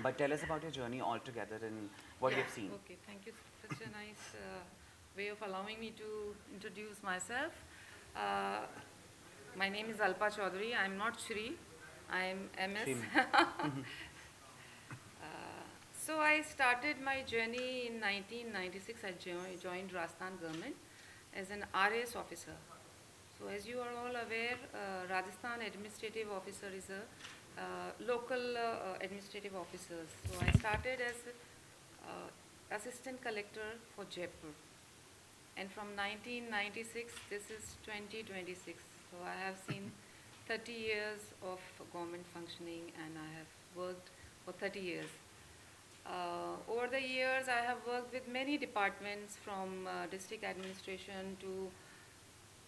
But tell us about your journey altogether and what you've seen. Okay, thank you. Such a nice way of allowing me to introduce myself. Uh, my name is Alpa Chaudhary. I'm not Shri. I'm MS. Same. So I started my journey in 1996. I joined Rajasthan government as an RAS officer. So as you are all aware, Rajasthan administrative officer is a local administrative officer. So I started as assistant collector for Jaipur. And from 1996, this is 2026. So I have seen 30 years of government functioning, and I have worked for 30 years. Over the years, I have worked with many departments, from district administration to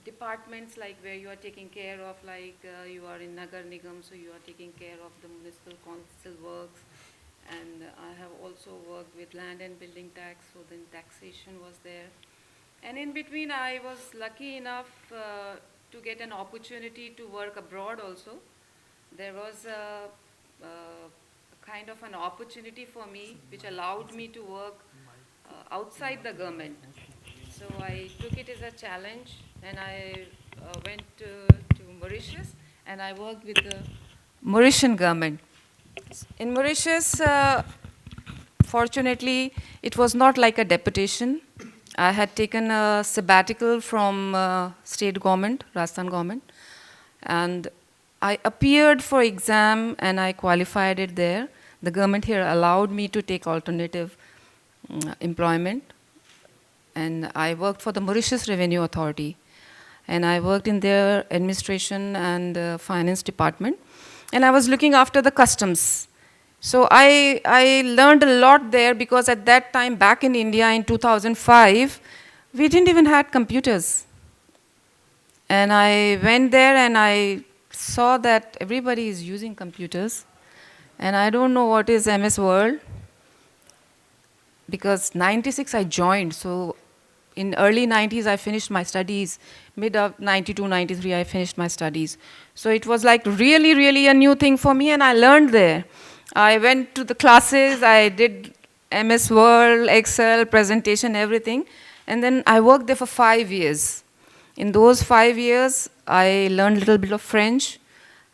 departments like where you are taking care of, like you are in Nagar Nigam, so you are taking care of the municipal council works. And I have also worked with land and building tax, so then taxation was there. And in between, I was lucky enough to get an opportunity to work abroad also. There was a kind of an opportunity for me which allowed me to work outside the government. So I took it as a challenge, and I went to Mauritius, and I worked with the Mauritian government. In Mauritius, fortunately, it was not like a deputation. I had taken a sabbatical from state government, Rajasthan government, and I appeared for exam and I qualified it there. The government here allowed me to take alternative employment, and I worked for the Mauritius Revenue Authority, and I worked in their administration and finance department, and I was looking after the customs. So I learned a lot there, because at that time, back in India in 2005, we didn't even have computers. And I went there and I saw that everybody is using computers. And I don't know what is MS Word, because 96 I joined. So in early 90s I finished my studies. Mid of 92, 93 I finished my studies. So it was like really, really a new thing for me, and I learned there. I went to the classes, I did MS Word, Excel, presentation, everything. And then I worked there for 5 years. In those 5 years, I learned a little bit of French.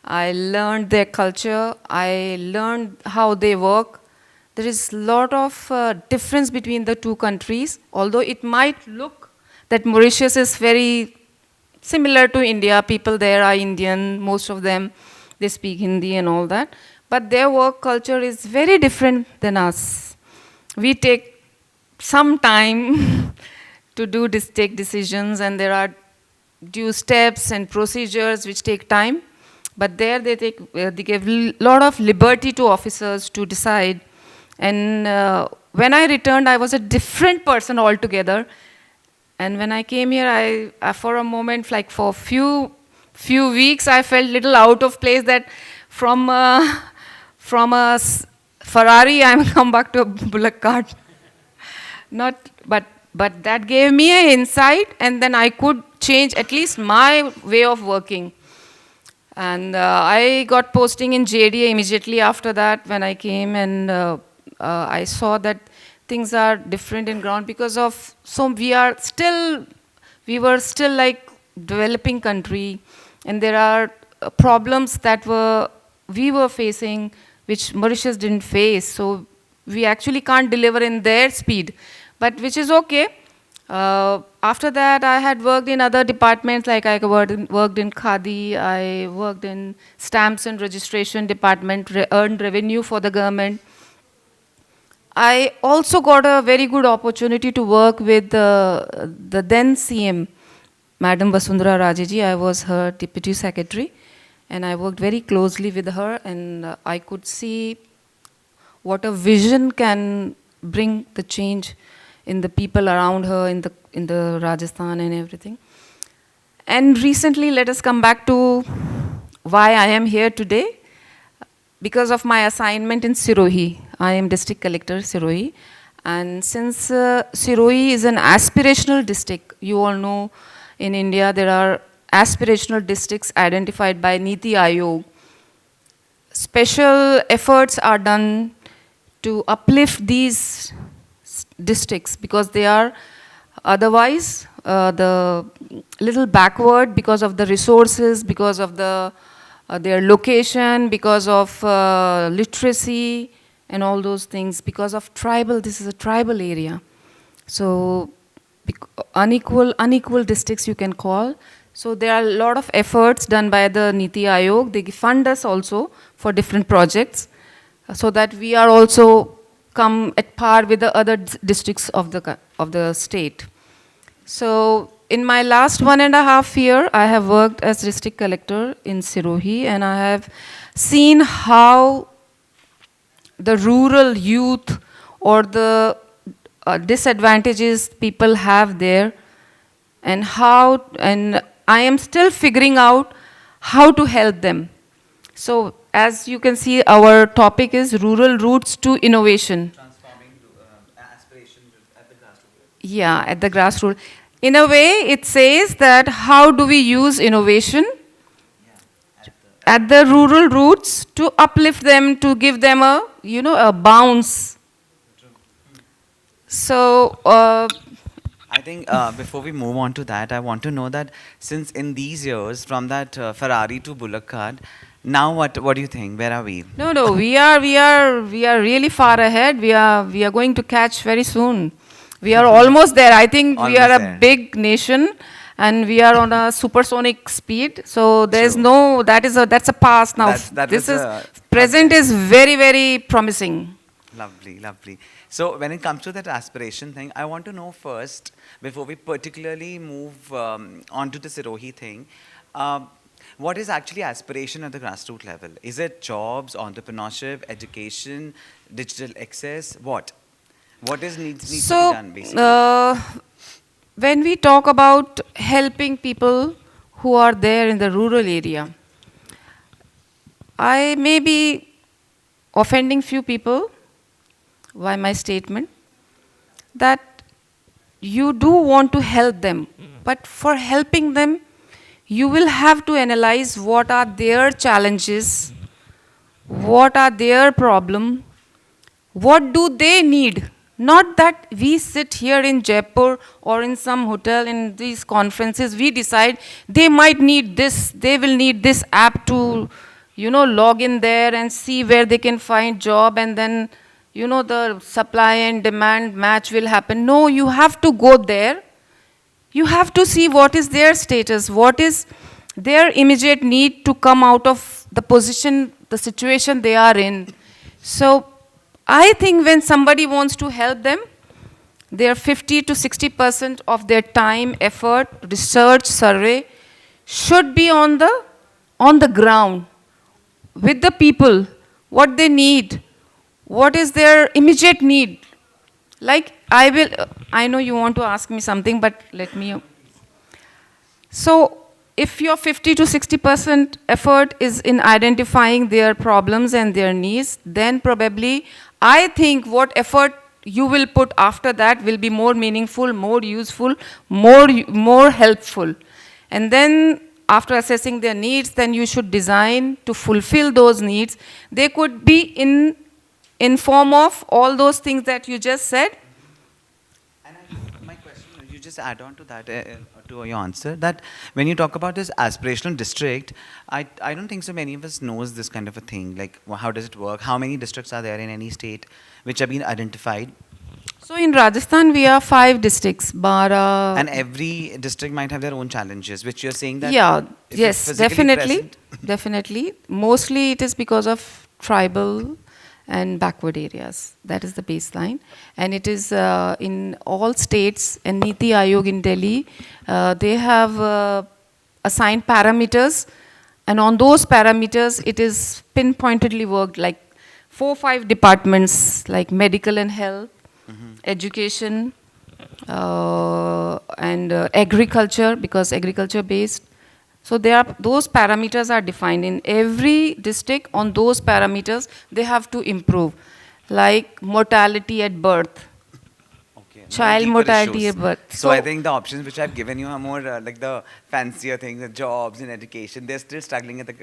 I learned their culture. I learned how they work. There is a lot of difference between the two countries, although it might look that Mauritius is very similar to India. People there are Indian, most of them, they speak Hindi and all that. But their work culture is very different than us. We take some time to take decisions, and there are due steps and procedures which take time. But there they give a lot of liberty to officers to decide. And when I returned, I was a different person altogether. And when I came here, I for a moment, like for a few weeks, I felt a little out of place, that from a Ferrari, I'm come back to a bullock cart. But that gave me an insight, and then I could change at least my way of working. And I got posting in JDA immediately after that when I came, and I saw that things are different in ground, because of, so we were still like developing country, and there are problems that we were facing, which Mauritius didn't face. So we actually can't deliver in their speed, but which is okay. After that, I had worked in other departments, like I worked in Khadi, I worked in stamps and registration department, earned revenue for the government. I also got a very good opportunity to work with the then CM, Madam Vasundhara Raje ji. I was her deputy secretary, and I worked very closely with her, and I could see what a vision can bring the change in the people around her, in the Rajasthan and everything. And recently, let us come back to why I am here today. Because of my assignment in Sirohi. I am district collector, Sirohi. And since Sirohi is an aspirational district, you all know in India there are aspirational districts identified by Niti Aayog. Special efforts are done to uplift these districts, because they are otherwise the little backward because of the resources, because of their location, because of literacy and all those things, because of tribal, this is a tribal area. So unequal districts you can call. So there are a lot of efforts done by the Niti Aayog. They fund us also for different projects, so that we are also come at par with the other districts of the state. So in my last 1.5 year, I have worked as district collector in Sirohi, and I have seen how the rural youth or the disadvantages people have there, and I am still figuring out how to help them. So as you can see, our topic is rural roots to innovation. Transforming aspirations at the grassroots. Yeah, at the grassroots. In a way, it says that how do we use innovation at the rural roots to uplift them, to give them a bounce. So I think before we move on to that, I want to know that since in these years, from that Ferrari to bullock cart, now what do you think? Where are we? no, we are really far ahead. We are going to catch very soon. We are almost there. I think we are Almost there. a big nation, and we are on a supersonic speed. So there's True. that's a past now. That This was is a- present is very, very promising. Lovely, lovely. So when it comes to that aspiration thing, I want to know first, before we particularly move on to the Sirohi thing, what is actually aspiration at the grassroots level? Is it jobs, entrepreneurship, education, digital access? What? What needs to be done basically? When we talk about helping people who are there in the rural area, I may be offending few people by my statement that you do want to help them, but for helping them, you will have to analyze what are their challenges, what are their problems, what do they need. Not that we sit here in Jaipur or in some hotel in these conferences, we decide they might need this, they will need this app to, log in there and see where they can find job, and then, the supply and demand match will happen. No, you have to go there. You have to see what is their status, what is their immediate need to come out of the position, the situation they are in. So I think when somebody wants to help them, their 50 to 60% of their time, effort, research, survey should be on the ground with the people, what they need, what is their immediate need. Like I know you want to ask me something, but let me. So if your 50 to 60% effort is in identifying their problems and their needs, then probably I think what effort you will put after that will be more meaningful, more useful, more helpful. And then after assessing their needs, then you should design to fulfill those needs. They could be in form of all those things that you just said. And my question, you just add on to that, to your answer, that when you talk about this aspirational district, I don't think so many of us knows this kind of a thing. Like, how does it work? How many districts are there in any state which have been identified? So in Rajasthan, we have 5 districts, Bara. And every district might have their own challenges, which you're saying that. Yeah, if you're yes, physically definitely, present- definitely. Mostly it is because of tribal and backward areas. That is the baseline. And it is in all states, and Niti Aayog in Delhi, they have assigned parameters, and on those parameters, it is pinpointedly worked, like 4 or 5 departments, like medical and health, education, and agriculture, because agriculture based. So those parameters are defined in every district. On those parameters, they have to improve, like mortality at birth. Okay. more child deeper mortality issues. at birth. So I think the options which I've given you are more like the fancier things, the jobs and education. They're still struggling at the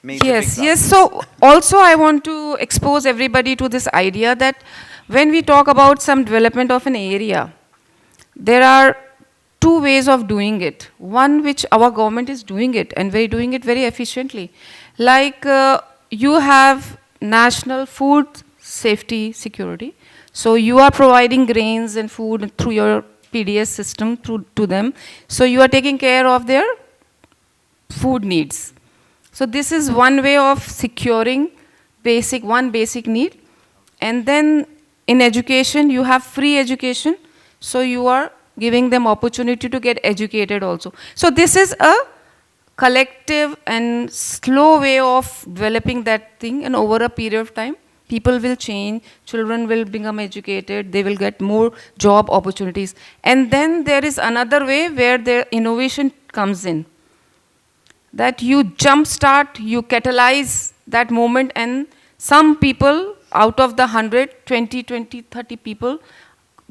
major big Yes, yes. problems. So also I want to expose everybody to this idea that when we talk about some development of an area, there are two ways of doing it. One which our government is doing it and we're doing it very efficiently. Like you have national food safety security. So you are providing grains and food through your PDS system to them. So you are taking care of their food needs. So this is one way of securing one basic need. And then in education, you have free education. So you are giving them opportunity to get educated also. So this is a collective and slow way of developing that thing, and over a period of time, people will change, children will become educated, they will get more job opportunities. And then there is another way where the innovation comes in, that you jumpstart, you catalyze that moment, and some people out of the 100, 20, 30 people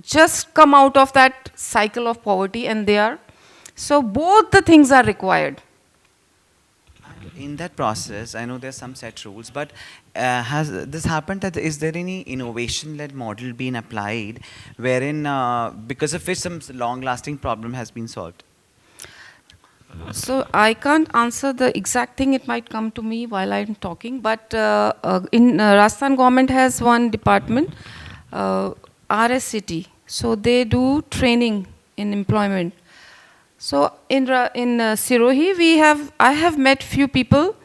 just come out of that cycle of poverty, and they are, so both the things are required. In that process, I know there's some set rules, but has this happened that is there any innovation-led model being applied wherein, because of which some long-lasting problem has been solved? So I can't answer the exact thing, it might come to me while I'm talking, but in Rajasthan government has one department, RSCT, so they do training in employment. So in Sirohi, I have met few people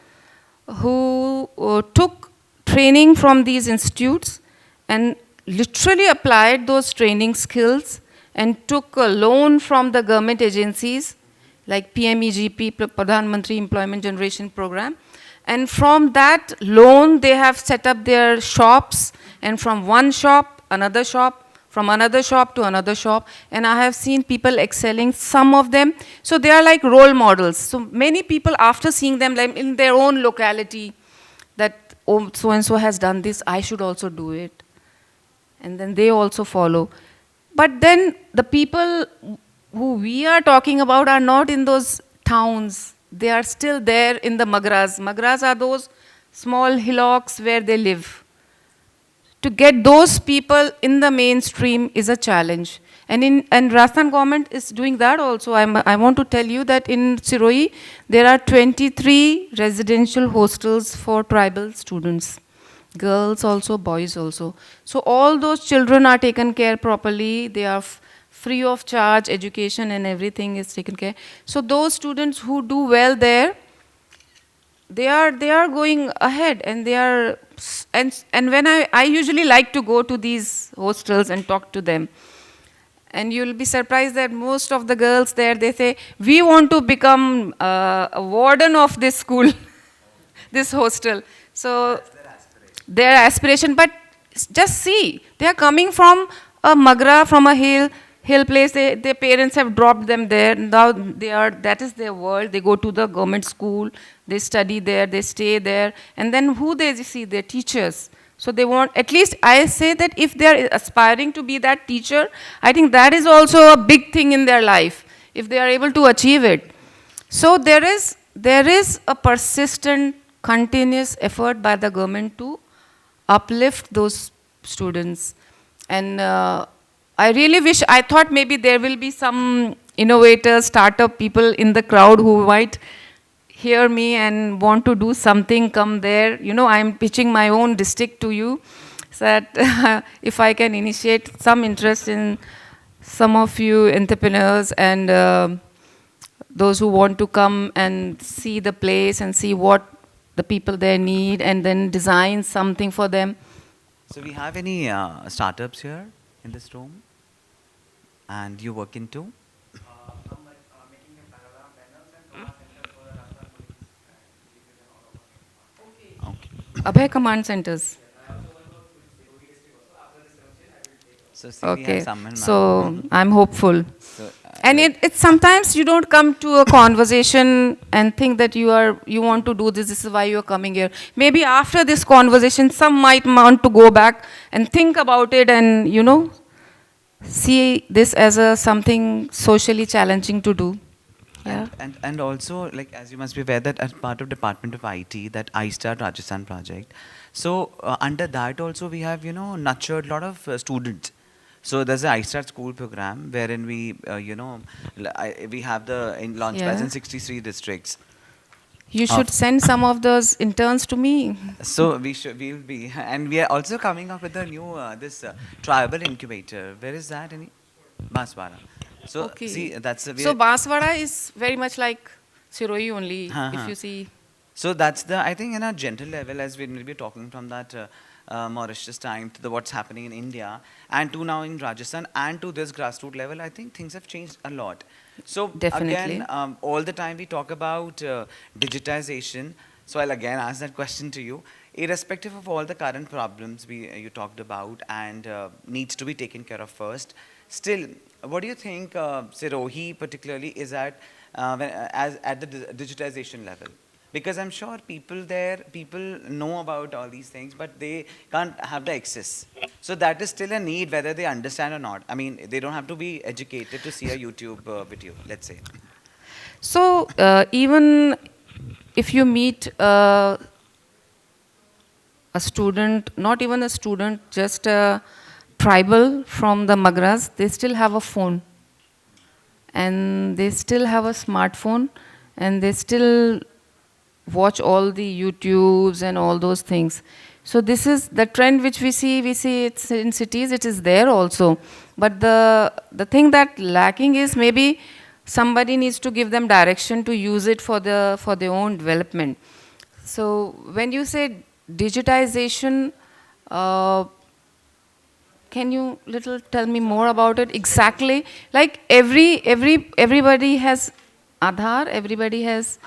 who took training from these institutes and literally applied those training skills and took a loan from the government agencies like PMEGP, Pradhan Mantri Employment Generation Program. And from that loan, they have set up their shops, and from one shop, another shop, from another shop to another shop, and I have seen people excelling, some of them. So they are like role models. So many people, after seeing them like in their own locality, that, oh, so-and-so has done this, I should also do it. And then they also follow. But then the people who we are talking about are not in those towns. They are still there in the magras. Magras are those small hillocks where they live. To get those people in the mainstream is a challenge. And Rajasthan government is doing that also. I want to tell you that in Sirohi, there are 23 residential hostels for tribal students. Girls also, boys also. So all those children are taken care properly. They are free of charge, education and everything is taken care. So those students who do well there, they are going ahead, and they are, and when I usually like to go to these hostels and talk to them, and you'll be surprised that most of the girls there, they say, we want to become a warden of this school, this hostel. So their aspiration, but just see, they are coming from a magra, from a hill place. Their parents have dropped them there. Now that is their world. They go to the government school, they study there, they stay there, and then who they see? Their teachers. So they want, at least I say that if they are aspiring to be that teacher, I think that is also a big thing in their life, if they are able to achieve it. So there is a persistent, continuous effort by the government to uplift those students. And I really wish, I thought maybe there will be some innovators, startup people in the crowd who might hear me and want to do something, come there. You know, I'm pitching my own district to you, so that if I can initiate some interest in some of you entrepreneurs and those who want to come and see the place and see what the people there need, and then design something for them. So we have any startups here in this room? And you work into? Okay. Abhay Command Centers. So see, we have Okay, some in so I'm hopeful. So, And it's sometimes you don't come to a conversation and think that you want to do this is why you're coming here. Maybe after this conversation, some might want to go back and think about it and, see this as a something socially challenging to do. Yeah. And also, like, as you must be aware that as part of Department of IT, that iStart Rajasthan project, so under that also we have, nurtured a lot of students. So there's a iStart school program wherein we, we have the launch pads Yeah. in 63 districts. You should Of send some of those interns to me. So we'll be, and we are also coming up with a new this tribal incubator. Where is that? Any Baswara. So see, Okay. that's a So we. Banswara is very much like Sirohi only, if Huh. you see. So that's the, I think, in a gentle level, as we will be talking from that Mauritius time to the what's happening in India and to now in Rajasthan and to this grassroots level, I think things have changed a lot. So again, Definitely. all the time we talk about digitization. So I'll again ask that question to you. Irrespective of all the current problems you talked about and needs to be taken care of first, still, what do you think Sirohi particularly is at as at the digitization level? Because I'm sure people know about all these things, but they can't have the access. So that is still a need, whether they understand or not. I mean, they don't have to be educated to see a YouTube video, let's say. So even if you meet a student, not even a student, just a tribal from the Magras, they still have a phone. And they still have a smartphone, and they still watch all the YouTubes and all those things. So this is the trend which we see it's in cities, it is there also. But the thing that lacking is maybe somebody needs to give them direction to use it for their own development. So when you say digitization, uh, can you little tell me more about it exactly? Like everybody has Aadhaar, everybody has,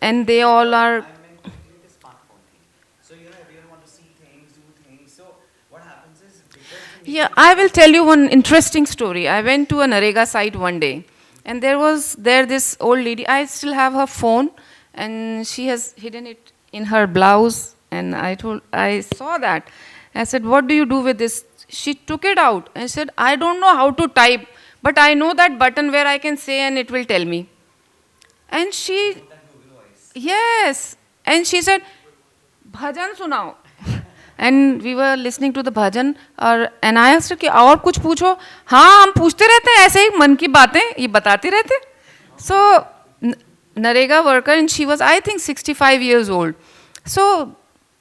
and they all are. I meant particularly the smartphone thing. So, everyone want to see things, do things. So, what happens is because the Yeah, medium I is will tell you one interesting story. I went to a Narega site one day, and there this old lady. I still have her phone, and she has hidden it in her blouse. And I saw that. I said, "What do you do with this?" She took it out and said, "I don't know how to type, but I know that button where I can say and it will tell me." And she, yes, and she said, "Bhajan sunao." And we were listening to the bhajan, and I asked her कि और कुछ पूछो. हाँ, हम पूछते रहते हैं ऐसे ही मन की बातें ये बताते रहते. So Narega worker, and she was I think 65 years old. So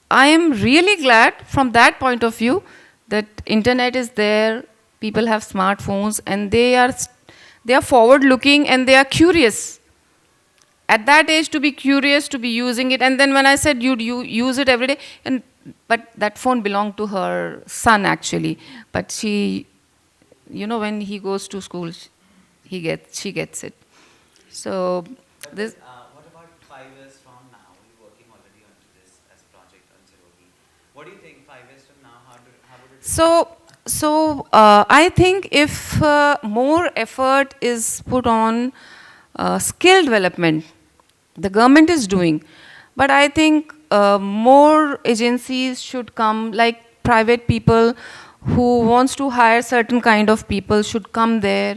I am really glad from that point of view that internet is there, people have smartphones, and they are forward looking and they are curious. At that age, to be curious, to be using it. And then when I said you use it every day, but that phone belonged to her son actually. But she, when he goes to school, she gets it. So But then, this. what about 5 years from now? You're working already onto this as a project on Sirohi. What do you think 5 years from now? How would it look like? So I think if more effort is put on skill development, the government is doing, but I think more agencies should come, like private people who wants to hire certain kind of people should come there,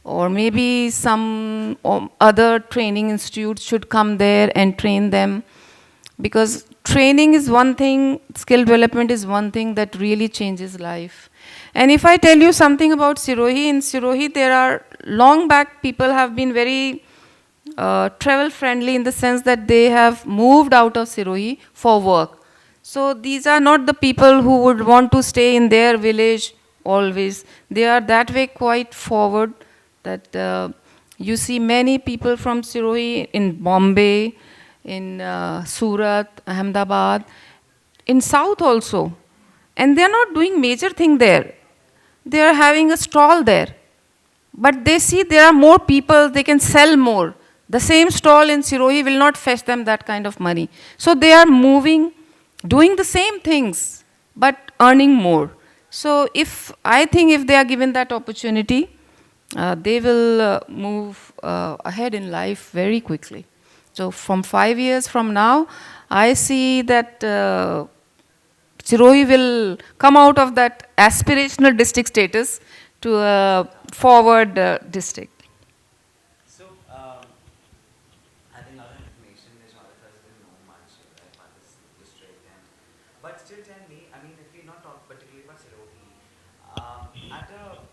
or maybe some other training institutes should come there and train them, because training is one thing, skill development is one thing that really changes life. And if I tell you something about Sirohi, in Sirohi there are long back people have been very travel friendly in the sense that they have moved out of Sirohi for work. So these are not the people who would want to stay in their village always. They are that way quite forward that you see many people from Sirohi in Bombay, in Surat, Ahmedabad, in South also. And they are not doing major thing there. They are having a stall there. But they see there are more people, they can sell more. The same stall in Sirohi will not fetch them that kind of money. So they are moving, doing the same things, but earning more. So I think if they are given that opportunity, they will move ahead in life very quickly. So from 5 years from now, I see that Sirohi will come out of that aspirational district status to a forward district. So, I think a lot of information which all of us didn't know much about this district. But still tell me, I mean, if we not talk particularly about Sirohi, at a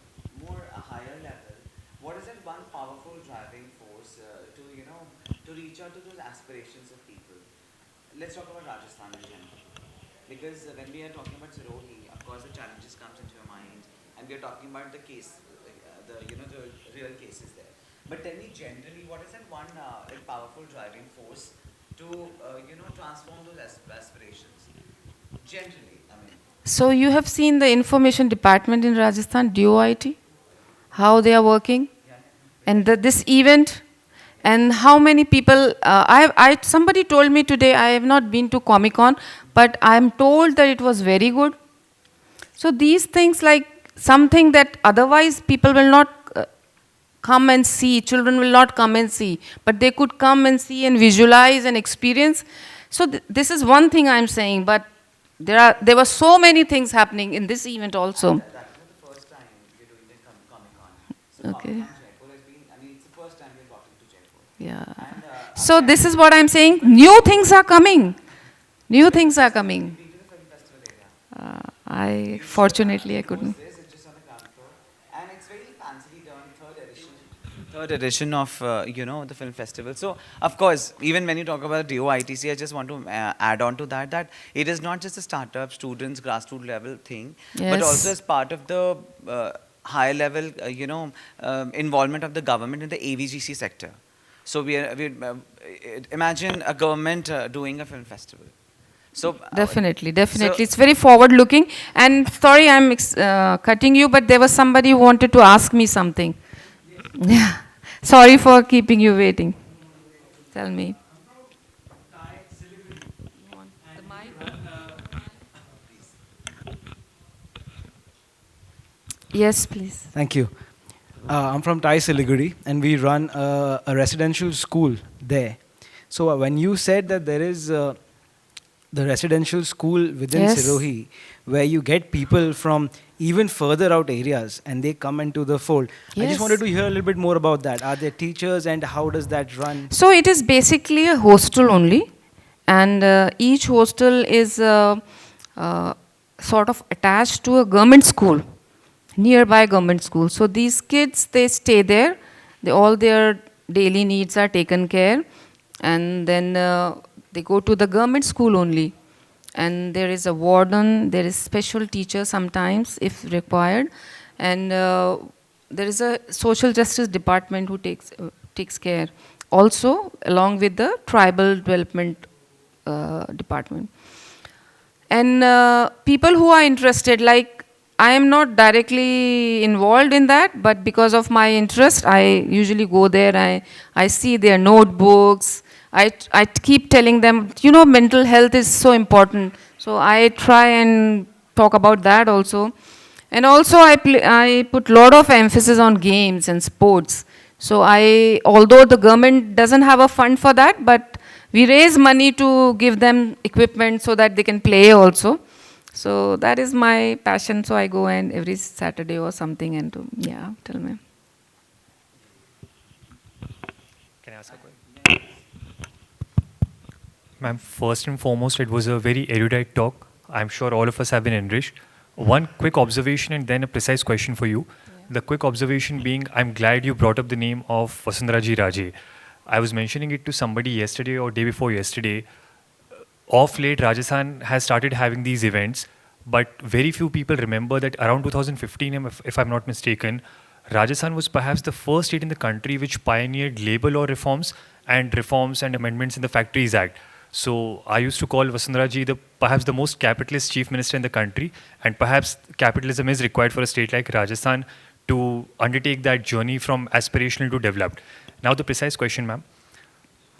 more a higher level, what is that one powerful driving force to, to reach out to those aspirations of people? Let's talk about Rajasthan in general. Because when we are talking about Sirohi, of course the challenges comes into your mind, and we are talking about the case, the real cases there. But tell me generally, what is that one like powerful driving force to transform those aspirations? Generally, I mean. So you have seen the information department in Rajasthan, DOIT, how they are working, Yeah. and this event, and how many people. Somebody told me today. I have not been to Comic Con, but I am told that it was very good. So these things, like something that otherwise people will not come and see, children will not come and see, but they could come and see and visualize and experience. So this is one thing I'm saying, but there were so many things happening in this event also. That is not the first time we're doing the Comic Con. So Comic Okay. Con Jaipur has been, I mean, it's the first time we're talking to Jaipur. Yeah. And So this is what I'm saying. New things are coming. New things are coming. been to the film festival area. I fortunately I couldn't. This is just on the ground floor, and it's very fancily done. Third edition of the film festival. So of course, even when you talk about DOITC, I just want to add on to that it is not just a startup, students, grassroots level thing, but Yes. also as part of the high level involvement of the government in the AVGC sector. So imagine a government doing a film festival. So Definitely, definitely. so- It's very forward looking. And sorry, I'm cutting you, but there was somebody who wanted to ask me something. Yeah. Sorry for keeping you waiting. Tell me. Yes, please. Thank you. I'm from Thai Siliguri, and we run a residential school there. So when you said that there is the residential school within Yes. Sirohi, where you get people from even further out areas and they come into the fold, I Yes. just wanted to hear a little bit more about that. Are there teachers, and how does that run? So it is basically a hostel only, and each hostel is sort of attached to a government school, nearby government school. So these kids, they stay there. All their daily needs are taken care, and then they go to the government school only. And there is a warden, there is special teacher sometimes if required, and there is a social justice department who takes care. Also, along with the tribal development department. And people who are interested, like I am not directly involved in that, but because of my interest, I usually go there. I see their notebooks. I keep telling them, mental health is so important. So I try and talk about that also. And also I put lot of emphasis on games and sports. So although the government doesn't have a fund for that, but we raise money to give them equipment so that they can play also. So that is my passion. So I go and every Saturday or something and tell me. Can I ask a question? Ma'am, first and foremost, it was a very erudite talk. I'm sure all of us have been enriched. One quick observation and then a precise question for you. The quick observation being, I'm glad you brought up the name of Vasundharaji Raje. I was mentioning it to somebody yesterday or day before yesterday. Of late, Rajasthan has started having these events, but very few people remember that around 2015, if I'm not mistaken, Rajasthan was perhaps the first state in the country which pioneered labor law reforms and amendments in the Factories Act. So I used to call Vasundhara perhaps the most capitalist chief minister in the country, and perhaps capitalism is required for a state like Rajasthan to undertake that journey from aspirational to developed. Now the precise question, ma'am.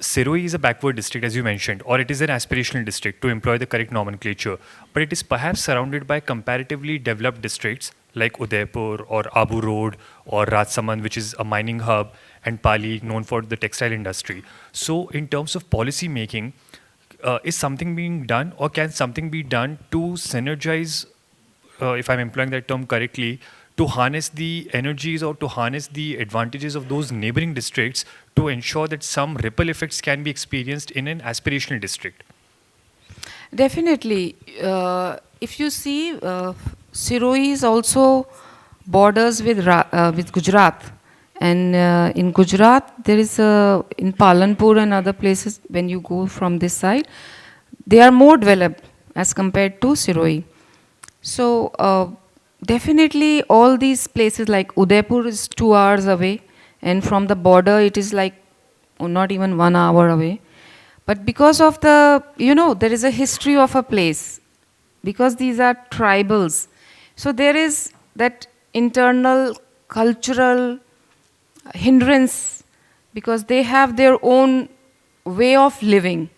Sirohi is a backward district, as you mentioned, or it is an aspirational district to employ the correct nomenclature, but it is perhaps surrounded by comparatively developed districts like Udaipur or Abu Road or Rajsamand, which is a mining hub, and Pali, known for the textile industry. So in terms of policy making, is something being done, or can something be done to synergize, if I'm employing that term correctly, to harness the energies or to harness the advantages of those neighboring districts to ensure that some ripple effects can be experienced in an aspirational district? Definitely. If you see, Sirohi is also borders with Gujarat. And in Gujarat, there is in Palanpur and other places, when you go from this side, they are more developed as compared to Sirohi. So definitely all these places like Udaipur is 2 hours away, and from the border it is like not even 1 hour away. But because of the, there is a history of a place, because these are tribals. So there is that internal cultural hindrance, because they have their own way of living.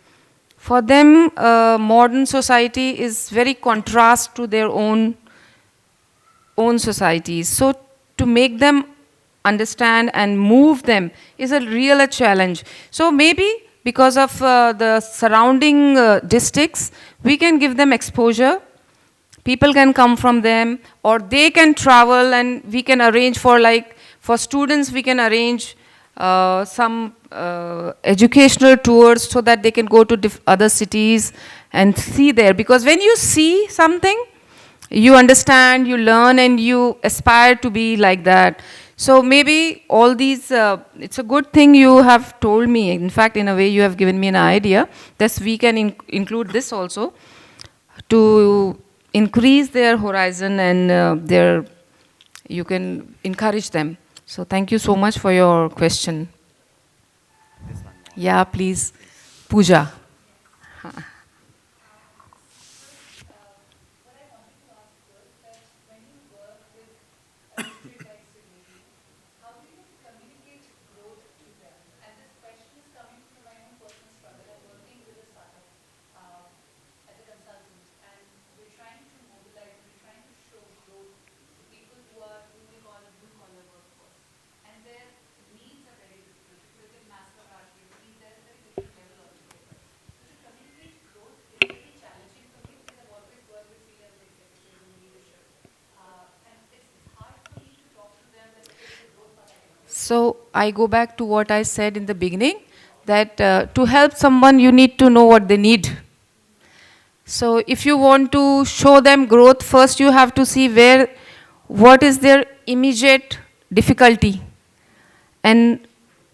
For them, modern society is very contrast to their own societies. So to make them understand and move them is a real challenge. So maybe because of the surrounding districts, we can give them exposure. People can come from them, or they can travel, and we can arrange for students, we can arrange some educational tours so that they can go to other cities and see there. Because when you see something, you understand, you learn, and you aspire to be like that. So maybe all these, it's a good thing you have told me. In fact, in a way, you have given me an idea that we can include this also to increase their horizon, and you can encourage them. So thank you so much for your question. Yeah, please. Pooja. So I go back to what I said in the beginning, that to help someone, you need to know what they need. So if you want to show them growth, first you have to see what is their immediate difficulty. And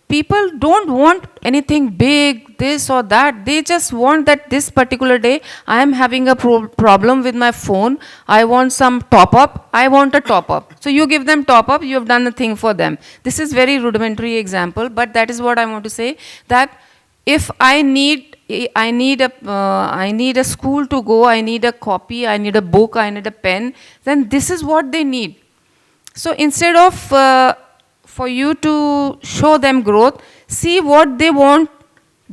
people don't want anything big, this or that. They just want that this particular day, I am having a problem with my phone. I want some top up. I want a top up. So you give them top up, you have done the thing for them. This is very rudimentary example, but that is what I want to say, that if I need a school to go, I need a copy, I need a book, I need a pen, then this is what they need. So instead of for you to show them growth, see what they want,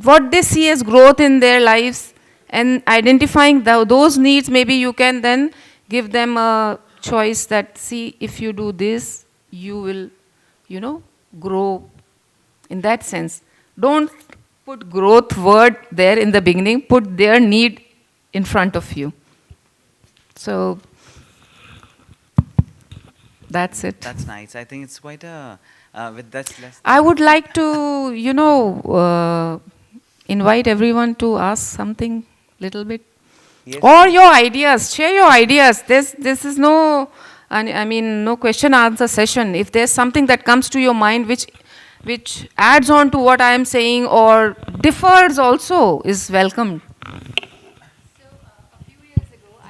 what they see as growth in their lives, and identifying those needs. Maybe you can then give them a choice that, see, if you do this, you will, grow in that sense. Don't put growth word there in the beginning, put their need in front of you. So that's it. That's nice. I think it's quite a, with that less. I would like to, invite everyone to ask something little bit. Yes. Or your ideas, share your ideas. This is no, no question answer session. If there's something that comes to your mind which adds on to what I am saying or differs also, is welcomed. So a few years ago,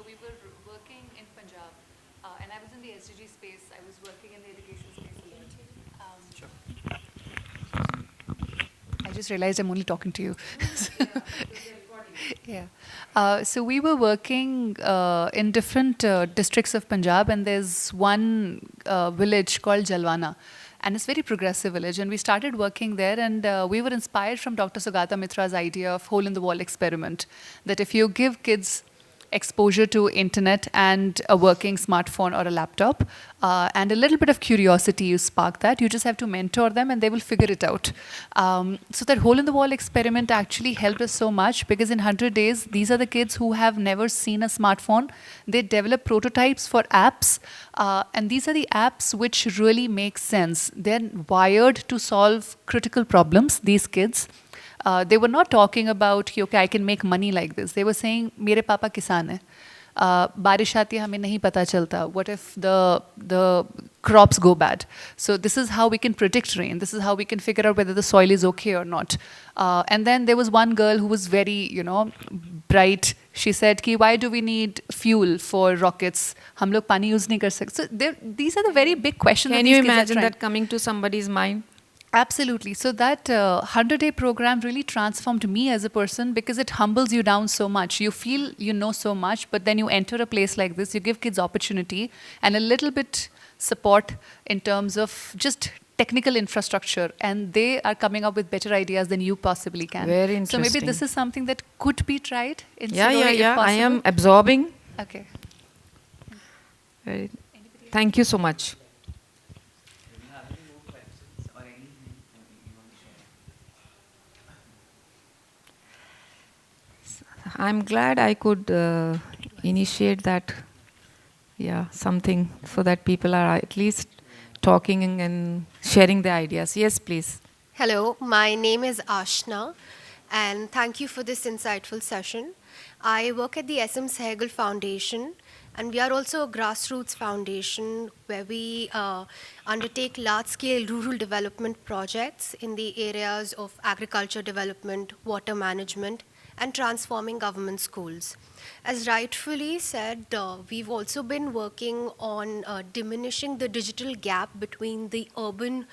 we were working in Punjab, and I was in the SDG space. I was working in the education space. I just realized I'm only talking to you. Yeah. So we were working in different districts of Punjab, and there's one village called Jalwana. And it's a very progressive village. And we started working there, and we were inspired from Dr. Sugata Mitra's idea of hole-in-the-wall experiment, that if you give kids exposure to internet and a working smartphone or a laptop, and a little bit of curiosity, you spark that. You just have to mentor them and they will figure it out. So that hole in the wall experiment actually helped us so much, because in 100 days, these are the kids who have never seen a smartphone. They develop prototypes for apps, and these are the apps which really make sense. They're wired to solve critical problems, these kids. They were not talking about, कि, okay, I can make money like this. They were saying, मेरे पापा किसान हैं. बारिश आती है, हमें नहीं पता चलता. What if the crops go bad? So this is how we can predict rain. This is how we can figure out whether the soil is okay or not. And then there was one girl who was very, bright. She said, कि, why do we need fuel for rockets? हम लोग पानी use नहीं कर सकते. So these are the very big questions. Can you imagine that coming to somebody's mind? Absolutely. So that 100-day program really transformed me as a person, because it humbles you down so much. You feel you know so much, but then you enter a place like this, you give kids opportunity and a little bit support in terms of just technical infrastructure, and they are coming up with better ideas than you possibly can. Very So maybe interesting. this is something that could be tried in Yeah. Sirohi, if I am possible. absorbing. Okay. Thank you so much. I'm glad I could initiate that, something, so that people are at least talking and sharing their ideas. Yes, please. Hello, my name is Ashna, and thank you for this insightful session. I work at the SM Sehgal Foundation, and we are also a grassroots foundation where we undertake large-scale rural development projects in the areas of agriculture development, water management, and transforming government schools. As rightfully said, we've also been working on diminishing the digital gap between the urban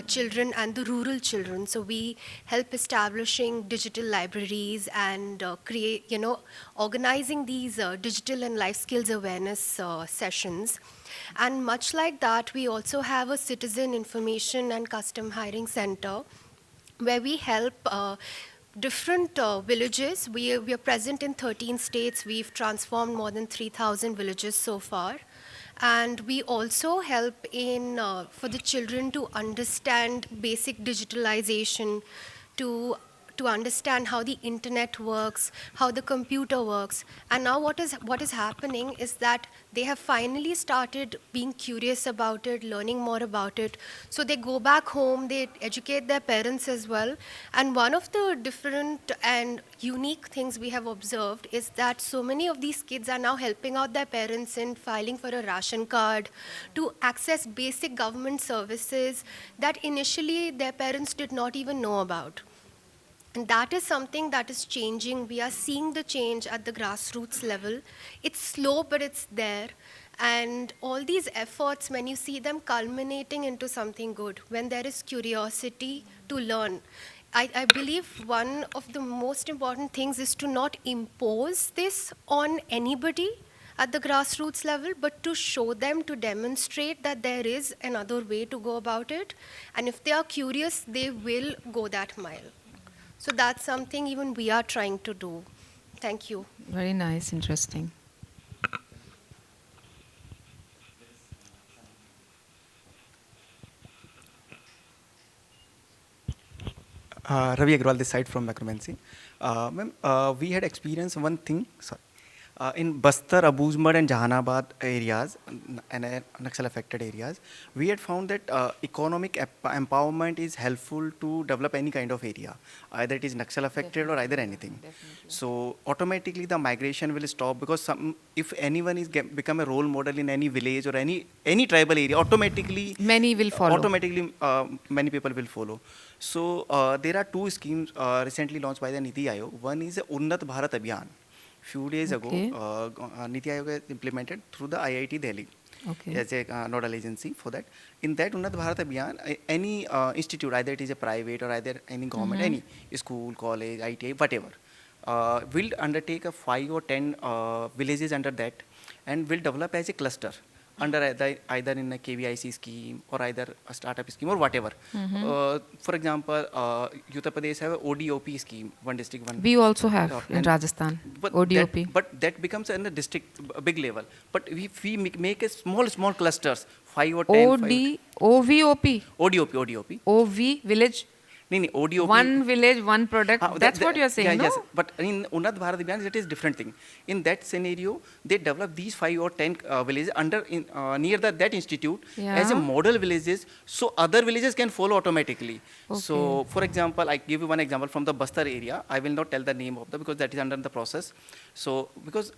children and the rural children. So we help establishing digital libraries and organizing these digital and life skills awareness sessions. And much like that, we also have a citizen information and custom hiring center where we help different villages. We are present in 13 states. We've transformed more than 3,000 villages so far. And we also help in for the children to understand basic digitalization, to understand how the internet works, how the computer works. And now what is happening is that they have finally started being curious about it, learning more about it. So they go back home, they educate their parents as well. And one of the different and unique things we have observed is that so many of these kids are now helping out their parents in filing for a ration card, to access basic government services that initially their parents did not even know about. And that is something that is changing. We are seeing the change at the grassroots level. It's slow, but it's there. And all these efforts, when you see them culminating into something good, when there is curiosity to learn, I believe one of the most important things is to not impose this on anybody at the grassroots level, but to show them, to demonstrate that there is another way to go about it. And if they are curious, they will go that mile. So that's something even we are trying to do. Thank you. Very nice, interesting. Ravi Agrawal, this side from Macromancy. Ma'am, we had experienced one thing, in Bastar, Abuzmad and Jahanabad areas, and Naxal affected areas, we had found that economic empowerment is helpful to develop any kind of area, either it is Naxal affected or either anything. So automatically the migration will stop, because if anyone is become a role model in any village or any tribal area, automatically Many will follow. Automatically, many people will follow. So there are two schemes recently launched by the Niti Aayog. One is Unnat Bharat Abhiyan. Few days ago, Niti Aayog has implemented through the IIT Delhi as a nodal agency for that. In that Unnat Bharat Abhiyan, any institute, either it is a private or either any government, any school, college, ITI, whatever, will undertake a 5 or 10 villages under that, and will develop as a cluster under either in a KVIC scheme or either a startup scheme or whatever. For example, Uttar Pradesh have a ODOP scheme, one district, one. We also have in and- Rajasthan, but ODOP. that becomes in the district a big level. But if we make a small clusters, 5 or 10. OVOP, ODOP. OV, village, No, ODOP. one village, one product. That's what you're saying, yeah, no? Yes, but in Unnat Bharat Abhiyan, that is different thing. In that scenario, they develop these 5 or 10 villages near that institute as a Yeah. model villages, so other villages can follow automatically. So, Okay. for example, I give you one example from the Bastar area. I will not tell the name of because that is under the process. So, because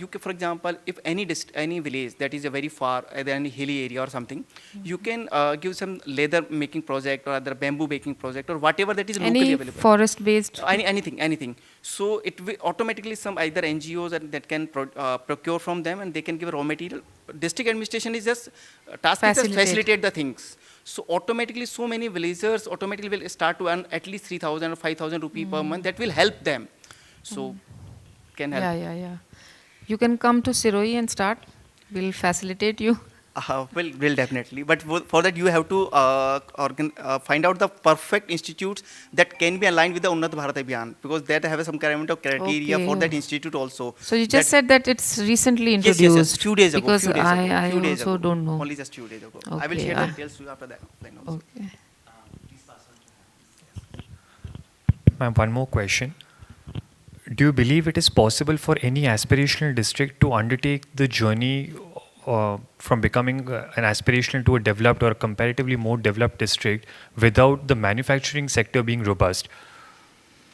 you can, for example, if any village that is a very far, either any hilly area or something, you can give some leather making project or other bamboo making project or whatever that is locally Any available. forest-based? Anything. So it will automatically some either NGOs that can procure from them and they can give raw material. District administration is just task is just facilitate the things. So automatically so many villagers automatically will start to earn at least 3,000 or 5,000 rupees per month. That will help them. So can help. Yeah. You can come to Sirohi and start. We'll facilitate you. Will definitely. But for that you have to find out the perfect institutes that can be aligned with the Unnat Bharat Abhiyan because that have some kind of criteria for that institute also. So you just said that it's recently introduced. Yes. Few days ago. Because Few days I ago. Few days also ago. don't know. Only just few days ago. I will Okay, share the yeah. details to you after that. Also. Okay. Ma'am, one more question. Do you believe it is possible for any aspirational district to undertake the journey from becoming an aspirational to a developed or a comparatively more developed district without the manufacturing sector being robust?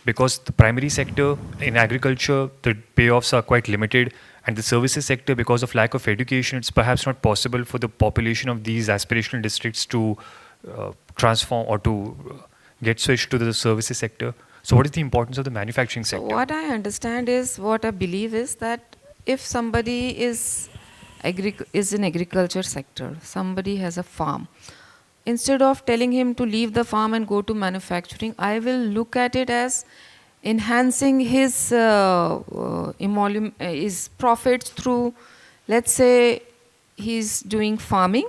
Because the primary sector in agriculture, the payoffs are quite limited, and the services sector, because of lack of education, it's perhaps not possible for the population of these aspirational districts to transform or to get switched to the services sector. So what is the importance of the manufacturing sector? What I understand is, what I believe is that if somebody is in agriculture sector, somebody has a farm, instead of telling him to leave the farm and go to manufacturing, I will look at it as enhancing his profits through, let's say he's doing farming,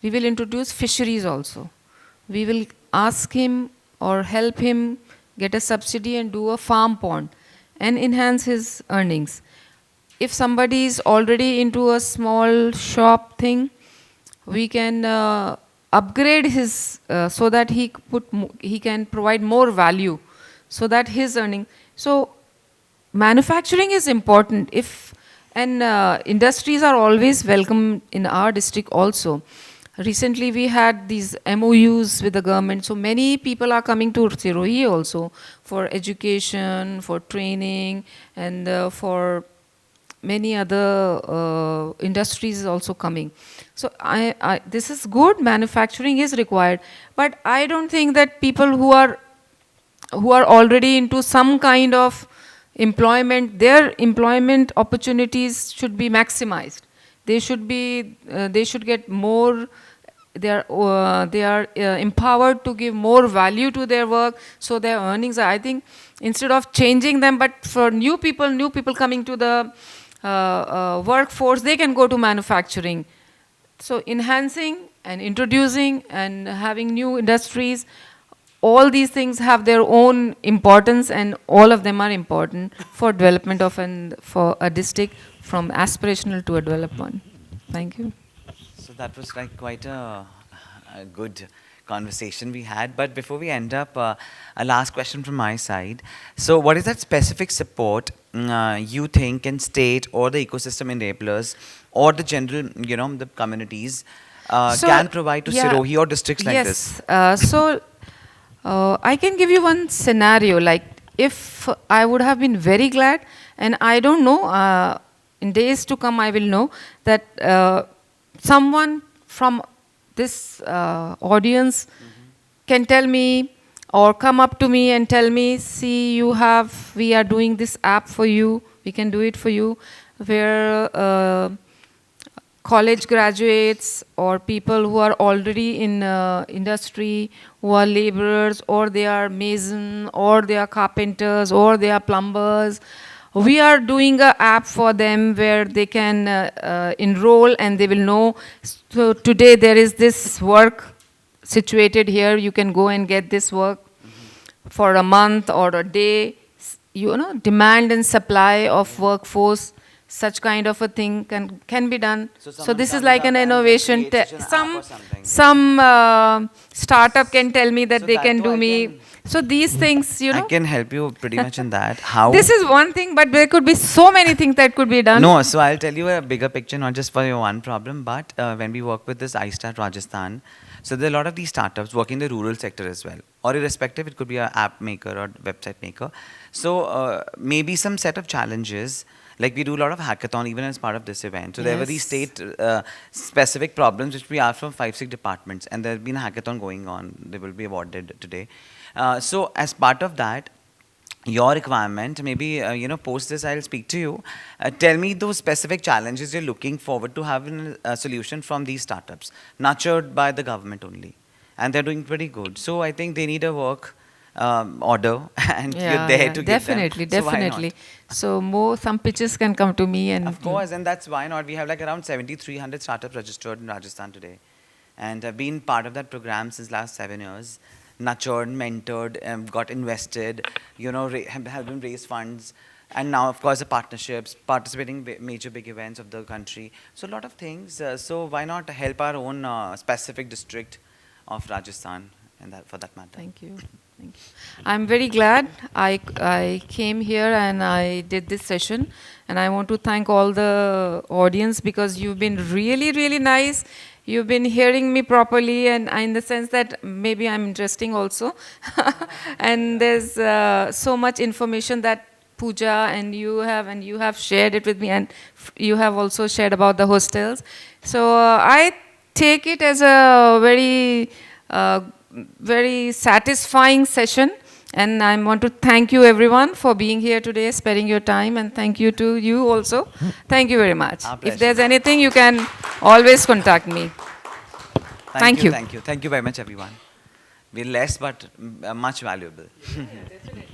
we will introduce fisheries also. We will ask him or help him get a subsidy and do a farm pond and enhance his earnings. If somebody is already into a small shop thing, we can upgrade his so that he can provide more value, so that his earning. So manufacturing is important. Industries are always welcome in our district also. Recently we had these MOUs with the government, so many people are coming to Sirohi also for education, for training, and for many other industries also coming. So this is good, manufacturing is required, but I don't think that people who are already into some kind of employment, their employment opportunities should be maximized. They should get more. They are empowered to give more value to their work, so their earnings are, I think, instead of changing them, but for new people coming to the workforce, they can go to manufacturing. So enhancing and introducing and having new industries, all these things have their own importance, and all of them are important for development of for a district from aspirational to a developed one. Thank you. So that was like quite a good conversation we had. But before we end up, a last question from my side. So what is that specific support you think can state or the ecosystem enablers or the general, the communities can provide to Sirohi or districts like this? So I can give you one scenario. Like, if I would have been very glad, and I don't know, in days to come I will know that someone from this audience can tell me or come up to me and tell me, see, we are doing this app for you, we can do it for you, where college graduates or people who are already in industry, who are laborers, or they are mason, or they are carpenters, or they are plumbers, We are doing a app for them where they can enroll and they will know, so today there is this work situated here, you can go and get this work for a month or a day. You know, demand and supply of workforce, such kind of a thing can be done. So So someone this is comes like up an and innovation. creates an app or something. Some startup can tell me that So they that can too do I me. can- So these things, you I know. can help you pretty much in that. How? This is one thing, but there could be so many things that could be done. No, so I'll tell you a bigger picture, not just for your one problem, but when we work with this iStart Rajasthan, so there are a lot of these startups working in the rural sector as well, or irrespective, it could be an app maker or website maker. So maybe some set of challenges, like we do a lot of hackathon even as part of this event. So there were these Yes. state specific problems which we asked from 5, 6 departments, and there have been a hackathon going on. They will be awarded today. So as part of that, your requirement, maybe post this I'll speak to you. Tell me those specific challenges you're looking forward to having a solution from these startups, nurtured by the government only, and they're doing pretty good. So I think they need a work order, and you're there to give them. definitely, So why not? definitely. So some pitches can come to me and Of course, and that's why not. We have like around 7,300 startups registered in Rajasthan today, and I've been part of that program since last 7 years. Nurtured, mentored, got invested, helped them raise funds, and now of course the partnerships, participating in major big events of the country. So a lot of things. So why not help our own specific district of Rajasthan, and that for that matter. Thank you. Thank you. I'm very glad I came here and I did this session. And I want to thank all the audience because you've been really, really nice. You've been hearing me properly, and in the sense that maybe I'm interesting also. And there's so much information that Pooja and you have shared it with me, and you have also shared about the hostels. So I take it as a very satisfying session, and I want to thank you everyone for being here today, sparing your time, and thank you to you also. Thank you very much. Our If pleasure. there's anything, you can always contact me. Thank you. Thank you. Thank you very much, everyone. We're less, but much valuable. Definitely.